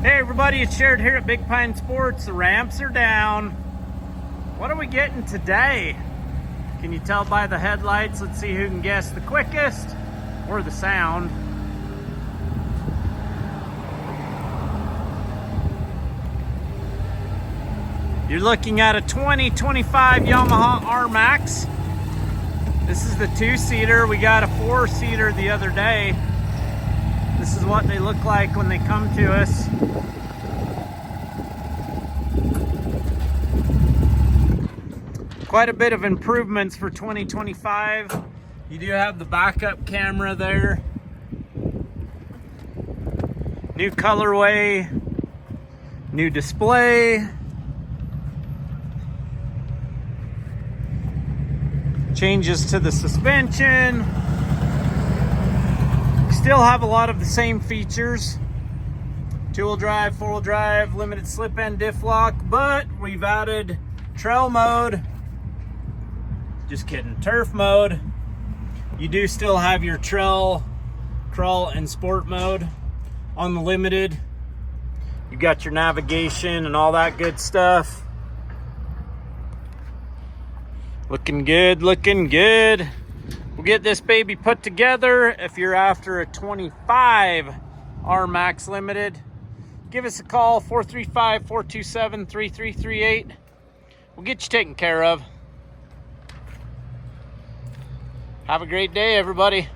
Hey everybody, it's Jared here at Big Pine Sports. The ramps are down. What are we getting today? Can you tell by the headlights? Let's see who can guess the quickest or the sound. You're looking at a 2025 Yamaha RMAX. This is the 2-seater. We got a 4-seater the other day. This is what they look like when they come to us. Quite a bit of improvements for 2025. You do have the backup camera there. New colorway, new display. Changes to the suspension. Still have a lot of the same features. 2-wheel drive, 4-wheel drive, limited slip and diff lock, but we've added trail mode. Just kidding, turf mode. You do still have your trail, crawl, and sport mode on the limited. You got your navigation and all that good stuff. Looking good, looking good. We'll get this baby put together. If you're after a 25 RMAX Limited, give us a call, 435-427-3338. We'll get you taken care of. Have a great day, everybody.